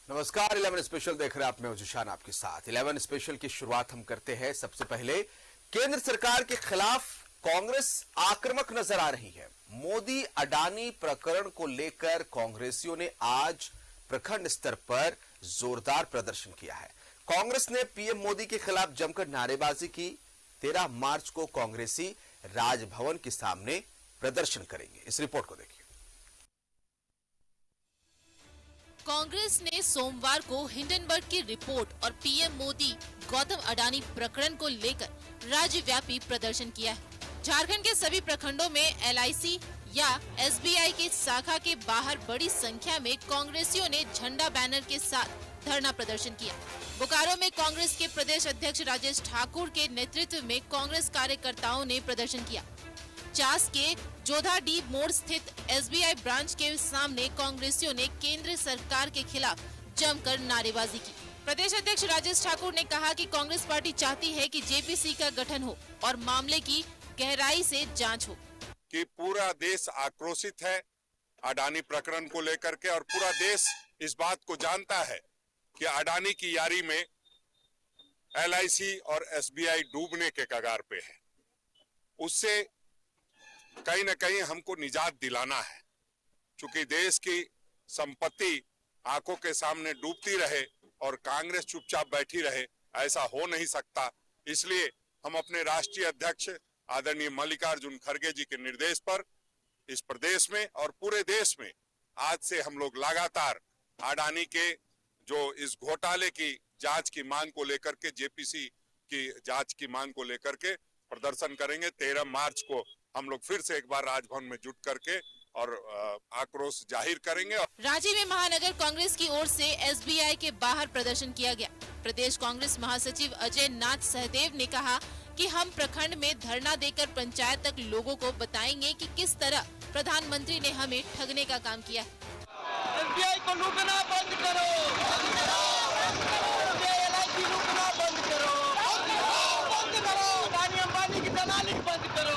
नमस्कार, 11 स्पेशल देख रहे हैं आप। मैं जिशान आपके साथ। 11 स्पेशल की शुरुआत हम करते हैं। सबसे पहले केंद्र सरकार के खिलाफ कांग्रेस आक्रामक नजर आ रही है। मोदी अडानी प्रकरण को लेकर कांग्रेसियों ने आज प्रखंड स्तर पर जोरदार प्रदर्शन किया है। कांग्रेस ने पीएम मोदी के खिलाफ जमकर नारेबाजी की। 13 मार्च को कांग्रेसी राजभवन के सामने प्रदर्शन करेंगे। इस रिपोर्ट को देखिए। कांग्रेस ने सोमवार को हिंडनबर्ग की रिपोर्ट और पीएम मोदी गौतम अडानी प्रकरण को लेकर राज्यव्यापी प्रदर्शन किया है। झारखंड के सभी प्रखंडों में एलआईसी या एसबीआई के शाखा के बाहर बड़ी संख्या में कांग्रेसियों ने झंडा बैनर के साथ धरना प्रदर्शन किया। बोकारो में कांग्रेस के प्रदेश अध्यक्ष राजेश ठाकुर के नेतृत्व में कांग्रेस कार्यकर्ताओं ने प्रदर्शन किया। चास के जोधाडी मोड़ स्थित एसबीआई ब्रांच के सामने कांग्रेसियों ने केंद्र सरकार के खिलाफ जमकर नारेबाजी की। प्रदेश अध्यक्ष राजेश ठाकुर ने कहा कि कांग्रेस पार्टी चाहती है कि जेपीसी का गठन हो और मामले की गहराई से जांच हो। कि पूरा देश आक्रोशित है अडानी प्रकरण को लेकर के, और पूरा देश इस बात को जानता है कि अडानी की यारी में एलआईसी और एसबीआई डूबने के कगार पे है। उससे कहीं न कहीं हमको निजात दिलाना है। चूंकि देश की संपत्ति आंखों के सामने डूबती रहे और कांग्रेस चुपचाप बैठी रहे, ऐसा हो नहीं सकता। इसलिए हम अपने राष्ट्रीय अध्यक्ष आदरणीय मल्लिकार्जुन खड़गे जी के निर्देश पर इस प्रदेश में और पूरे देश में आज से हम लोग लगातार अडानी के जो इस घोटाले की जांच की मांग को लेकर के, जेपीसी की जांच की मांग को लेकर के प्रदर्शन करेंगे। 13 मार्च को हम लोग फिर से एक बार राजभवन में जुट करके और आक्रोश जाहिर करेंगे। रांची में महानगर कांग्रेस की ओर से एसबीआई के बाहर प्रदर्शन किया गया। प्रदेश कांग्रेस महासचिव अजय नाथ सहदेव ने कहा कि हम प्रखंड में धरना देकर पंचायत तक लोगों को बताएंगे कि किस तरह प्रधानमंत्री ने हमें ठगने का काम किया है। एसबीआई को लूटना बंद करो, एलआईसी लूटना बंद करो, अडानी अंबानी की दलाली बंद करो।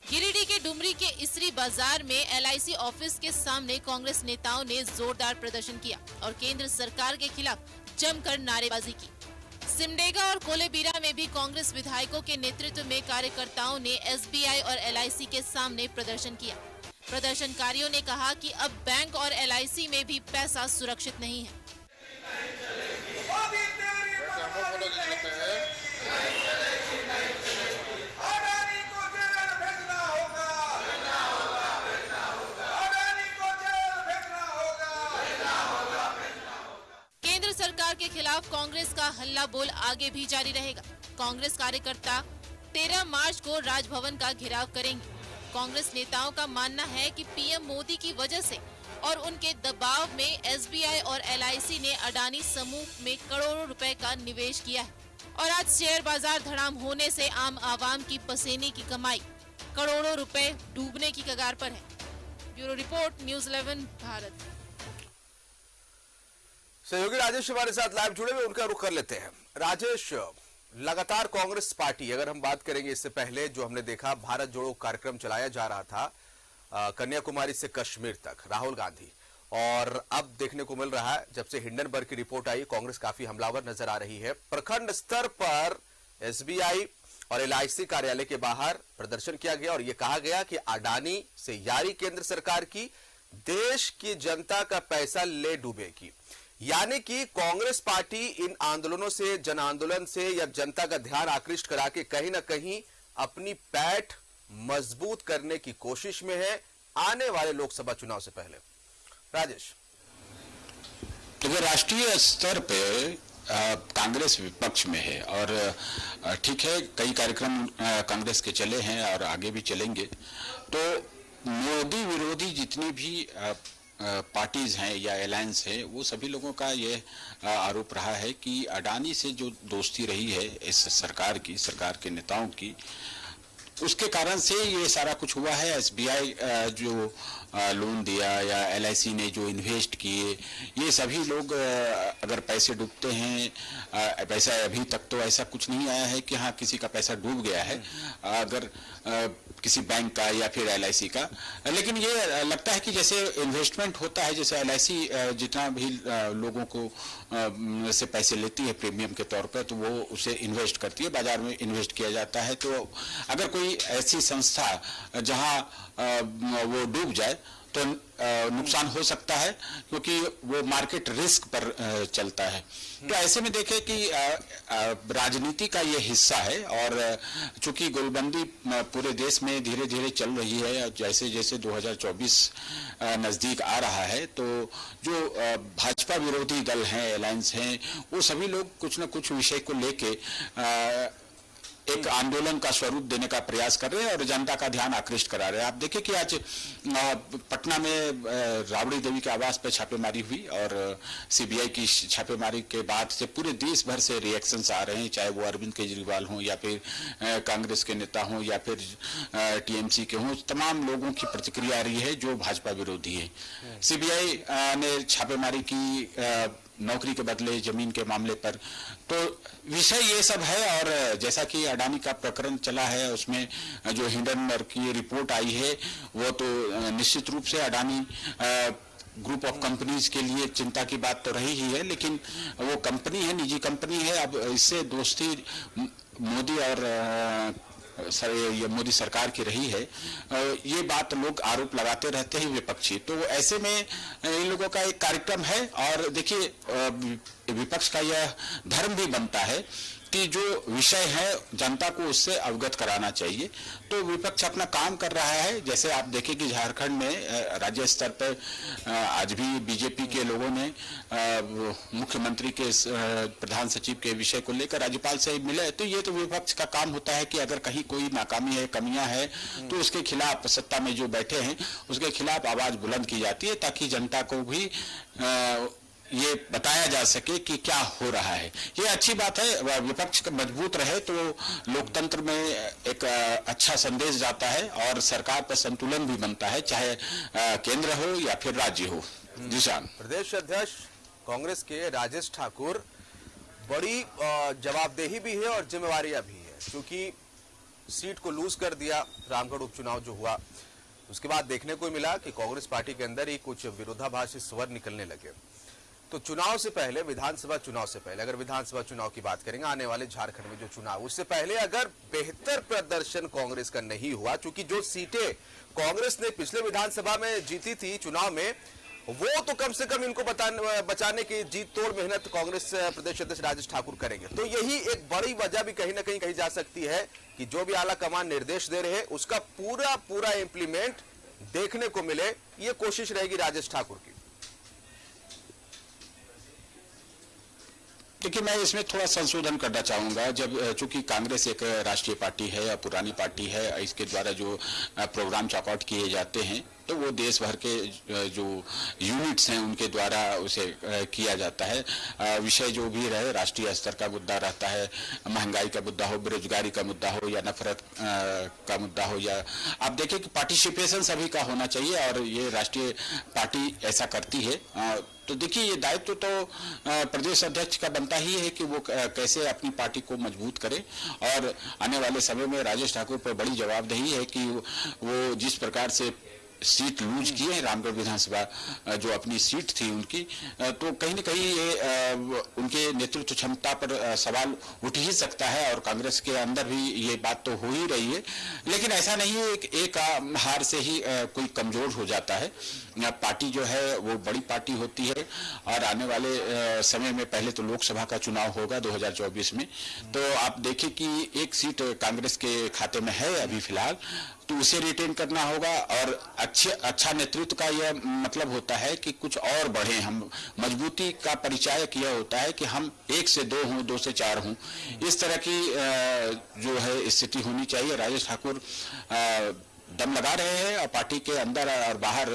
गिरिडीह के डुमरी के इसरी बाजार में एलआईसी ऑफिस के सामने कांग्रेस नेताओं ने जोरदार प्रदर्शन किया और केंद्र सरकार के खिलाफ जमकर नारेबाजी की। सिमडेगा और कोलेबीरा में भी कांग्रेस विधायकों के नेतृत्व में कार्यकर्ताओं ने एसबीआई और एलआईसी के सामने प्रदर्शन किया। प्रदर्शनकारियों ने कहा कि अब बैंक और एलआईसी में भी पैसा सुरक्षित नहीं है। केंद्र सरकार के खिलाफ कांग्रेस का हल्ला बोल आगे भी जारी रहेगा। कांग्रेस कार्यकर्ता 13 मार्च को राजभवन का घेराव करेंगे। कांग्रेस नेताओं का मानना है कि पीएम मोदी की वजह से और उनके दबाव में एसबीआई और एलआईसी ने अडानी समूह में करोड़ों रुपए का निवेश किया है और आज शेयर बाजार धड़ाम होने से आम आवाम की पसीने की कमाई करोड़ों रुपए डूबने की कगार पर है। Bureau report, news 11 Bharat. सहयोगी राजेश हमारे साथ लाइव जुड़े हुए, उनका रुख कर लेते हैं। राजेश, लगातार कांग्रेस पार्टी, अगर हम बात करेंगे इससे पहले जो हमने देखा भारत जोड़ो कार्यक्रम चलाया जा रहा था कन्याकुमारी से कश्मीर तक, राहुल गांधी, और अब देखने को मिल रहा है जब से हिंडनबर्ग की रिपोर्ट आई कांग्रेस काफी हमलावर नजर आ रही है। प्रखंड स्तर पर एसबीआई और एलआईसी कार्यालय के बाहर प्रदर्शन किया गया और यह कहा गया कि अडानी से यारी केंद्र सरकार की देश की जनता का पैसा ले डूबेगी। यानी कि कांग्रेस पार्टी इन आंदोलनों से, जन आंदोलन से या जनता का ध्यान आकृष्ट करा के कहीं ना कहीं अपनी पैठ मजबूत करने की कोशिश में है आने वाले लोकसभा चुनाव से पहले। राजेश, देखिए, राष्ट्रीय स्तर पे कांग्रेस विपक्ष में है और ठीक है, कई कार्यक्रम कांग्रेस के चले हैं और आगे भी चलेंगे। तो मोदी विरोधी जितनी भी पार्टीज हैं या अलायंस है, वो सभी लोगों का ये आरोप रहा है कि अडानी से जो दोस्ती रही है इस सरकार के नेताओं की, उसके कारण से ये सारा कुछ हुआ है। एसबीआई जो लोन दिया या LIC ने जो इन्वेस्ट किए, ये सभी लोग अगर पैसे डूबते हैं, पैसा अभी तक तो ऐसा कुछ नहीं आया है कि हाँ किसी का पैसा डूब गया है, अगर किसी बैंक का या फिर LIC का, लेकिन ये लगता है कि जैसे इन्वेस्टमेंट होता है, जैसे LIC जितना भी लोगों को से पैसे लेती है प्रीमियम के तौर पर, तो वो उसे इन्वेस्ट करती है, बाजार में इन्वेस्ट किया जाता है। तो अगर कोई ऐसी संस्था जहां वो डूब जाए तो नुकसान हो सकता है, क्योंकि वो मार्केट रिस्क पर चलता है। तो ऐसे में देखें कि राजनीति का ये हिस्सा है, और चूंकि गोलबंदी पूरे देश में धीरे धीरे चल रही है, जैसे जैसे 2024 नजदीक आ रहा है, तो जो भाजपा विरोधी दल हैं, अलायंस हैं, वो सभी लोग कुछ न कुछ विषय को लेके एक आंदोलन का स्वरूप देने का प्रयास कर रहे हैं और जनता का ध्यान आकृष्ट करा रहे हैं। आप देखिए कि आज पटना में राबड़ी देवी के आवास पर छापेमारी हुई, और CBI की छापेमारी के बाद से पूरे देश भर से रिएक्शंस आ रहे हैं, चाहे वो अरविंद केजरीवाल हों या फिर कांग्रेस के नेता हों या फिर TMC के हों, तमाम लोगों की प्रतिक्रिया आ रही है जो भाजपा विरोधी है। CBI ने छापेमारी की नौकरी के बदले जमीन के मामले पर, तो विषय ये सब है। और जैसा कि अडानी का प्रकरण चला है, उसमें जो हिंडनबर्ग की रिपोर्ट आई है, वो तो निश्चित रूप से अडानी ग्रुप ऑफ कंपनीज के लिए चिंता की बात तो रही ही है, लेकिन वो कंपनी है, निजी कंपनी है, अब इससे दोस्ती मोदी और ये मोदी सरकार की रही है, ये बात लोग आरोप लगाते रहते हैं विपक्षी। तो ऐसे में इन लोगों का एक कार्यक्रम है, और देखिए विपक्ष का यह धर्म भी बनता है कि जो विषय है जनता को उससे अवगत कराना चाहिए। तो विपक्ष अपना काम कर रहा है। जैसे आप देखें कि झारखंड में राज्य स्तर पर आज भी बीजेपी के लोगों ने मुख्यमंत्री के प्रधान सचिव के विषय को लेकर राज्यपाल से मिले। तो ये तो विपक्ष का काम होता है कि अगर कहीं कोई नाकामी है, कमियां है, तो उसके खिलाफ, सत्ता में जो बैठे हैं उसके खिलाफ आवाज बुलंद की जाती है, ताकि जनता को भी ये बताया जा सके कि क्या हो रहा है। ये अच्छी बात है, विपक्ष मजबूत रहे तो लोकतंत्र में एक अच्छा संदेश जाता है और सरकार पर संतुलन भी बनता है, चाहे केंद्र हो या फिर राज्य हो। जिशान। प्रदेश अध्यक्ष कांग्रेस के राजेश ठाकुर, बड़ी जवाबदेही भी है और जिम्मेवारियां भी है, क्योंकि सीट को लूज कर दिया रामगढ़ उपचुनाव जो हुआ, उसके बाद देखने को मिला कि कांग्रेस पार्टी के अंदर ही कुछ विरोधाभासी स्वर निकलने लगे। तो चुनाव से पहले, विधानसभा चुनाव से पहले, अगर विधानसभा चुनाव की बात करेंगे, आने वाले झारखंड में जो चुनाव, उससे पहले अगर बेहतर प्रदर्शन कांग्रेस का नहीं हुआ, क्योंकि जो सीटें कांग्रेस ने पिछले विधानसभा में जीती थी चुनाव में, वो तो कम से कम इनको बचाने की जीत तोड़ मेहनत कांग्रेस प्रदेश अध्यक्ष राजेश ठाकुर करेंगे। तो यही एक बड़ी वजह भी कहीं ना कहीं कही जा सकती है कि जो भी आला कमान निर्देश दे रहे हैं उसका पूरा इंप्लीमेंट देखने को मिले, ये कोशिश रहेगी राजेश ठाकुर की। देखिए, मैं इसमें थोड़ा संशोधन करना चाहूंगा। जब चूंकि कांग्रेस एक राष्ट्रीय पार्टी है, पुरानी पार्टी है, इसके द्वारा जो प्रोग्राम चॉकआउट किए जाते हैं तो वो देश भर के जो यूनिट्स हैं उनके द्वारा उसे किया जाता है। विषय जो भी रहे, राष्ट्रीय स्तर का मुद्दा रहता है, महंगाई का मुद्दा हो, बेरोजगारी का मुद्दा हो या नफरत का मुद्दा हो, या आप देखें कि पार्टिसिपेशन सभी का होना चाहिए, और ये राष्ट्रीय पार्टी ऐसा करती है। तो देखिए, ये दायित्व तो प्रदेश अध्यक्ष का बनता ही है कि वो कैसे अपनी पार्टी को मजबूत करे, और आने वाले समय में राजेश ठाकुर पर बड़ी जवाबदेही है कि वो जिस प्रकार से सीट लूज किए हैं, रामगढ़ विधानसभा जो अपनी सीट थी उनकी, तो कहीं न कहीं ये उनके नेतृत्व क्षमता पर सवाल उठ ही सकता है, और कांग्रेस के अंदर भी ये बात तो हो ही रही है। लेकिन ऐसा नहीं है कि एक हार से ही कोई कमजोर हो जाता है। पार्टी जो है वो बड़ी पार्टी होती है, और आने वाले समय में पहले तो लोकसभा का चुनाव होगा 2024 में, तो आप देखें कि एक सीट कांग्रेस के खाते में है अभी फिलहाल, तो उसे रिटेन करना होगा। और अच्छा नेतृत्व का यह मतलब होता है कि कुछ और बढ़े हम, मजबूती का परिचायक यह होता है कि हम 1 से 2 हों, 2 से 4 हों, इस तरह की जो है स्थिति होनी चाहिए। राजेश ठाकुर दम लगा रहे हैं और पार्टी के अंदर और बाहर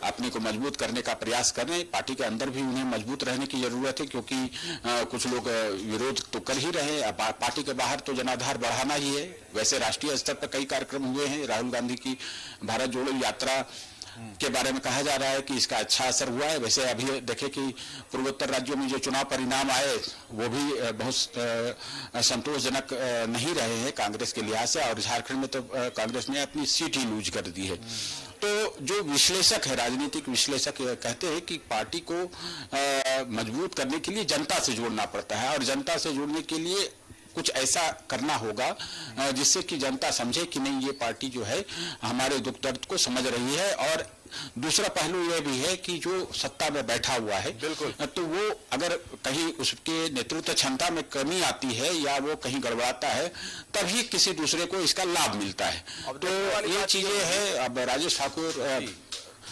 अपने को मजबूत करने का प्रयास कर रहे हैं। पार्टी के अंदर भी उन्हें मजबूत रहने की जरूरत है, क्योंकि कुछ लोग विरोध तो कर ही रहे हैं। पार्टी के बाहर तो जनाधार बढ़ाना ही है। वैसे राष्ट्रीय स्तर पर कई कार्यक्रम हुए हैं, राहुल गांधी की भारत जोड़ो यात्रा के बारे में कहा जा रहा है कि इसका अच्छा असर हुआ है। वैसे अभी देखें कि पूर्वोत्तर राज्यों में जो चुनाव परिणाम आए वो भी बहुत संतोषजनक नहीं रहे हैं कांग्रेस के लिहाज से, और झारखंड में तो कांग्रेस ने अपनी सीट ही लूज कर दी है। तो जो विश्लेषक है, राजनीतिक विश्लेषक कहते हैं कि पार्टी को मजबूत करने के लिए जनता से जोड़ना पड़ता है, और जनता से जोड़ने के लिए कुछ ऐसा करना होगा जिससे कि जनता समझे कि नहीं, ये पार्टी जो है हमारे दुख दर्द को समझ रही है। और दूसरा पहलू यह भी है कि जो सत्ता में बैठा हुआ है, बिल्कुल, तो वो अगर कहीं उसके नेतृत्व क्षमता में कमी आती है या वो कहीं गड़बड़ाता है, तभी किसी दूसरे को इसका लाभ मिलता है। तो ये चीजें हैं। अब राजेश ठाकुर,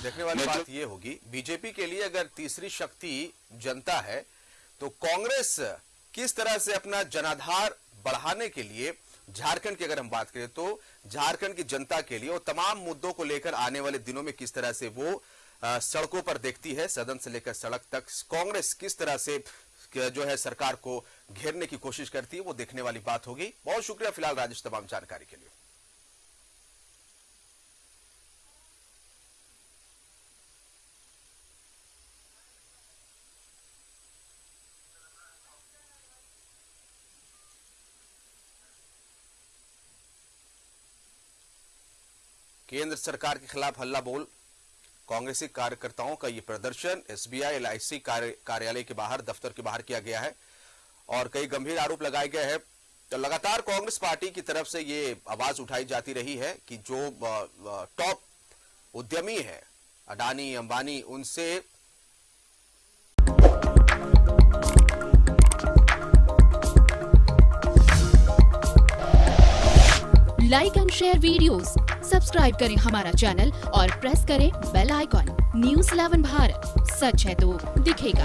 देखने वाली बात ये होगी, बीजेपी के लिए अगर तीसरी शक्ति जनता है तो कांग्रेस किस तरह से अपना जनाधार बढ़ाने के लिए झारखंड की अगर हम बात करें तो झारखंड की जनता के लिए और तमाम मुद्दों को लेकर आने वाले दिनों में किस तरह से वो सड़कों पर देखती है, सदन से लेकर सड़क तक कांग्रेस किस तरह से जो है सरकार को घेरने की कोशिश करती है, वो देखने वाली बात होगी। बहुत शुक्रिया फिलहाल राजेश तमाम जानकारी के लिए। केंद्र सरकार के खिलाफ हल्ला बोल, कांग्रेसी कार्यकर्ताओं का ये प्रदर्शन एसबीआई एलआईसी कार्यालय के बाहर, दफ्तर के बाहर किया गया है और कई गंभीर आरोप लगाए गए हैं। तो लगातार कांग्रेस पार्टी की तरफ से ये आवाज उठाई जाती रही है कि जो टॉप उद्यमी है अडानी अंबानी, उनसे like and share videos, subscribe करें हमारा चैनल और प्रेस करें बेल आइकॉन। न्यूज़ 11 भारत, सच है तो दिखेगा।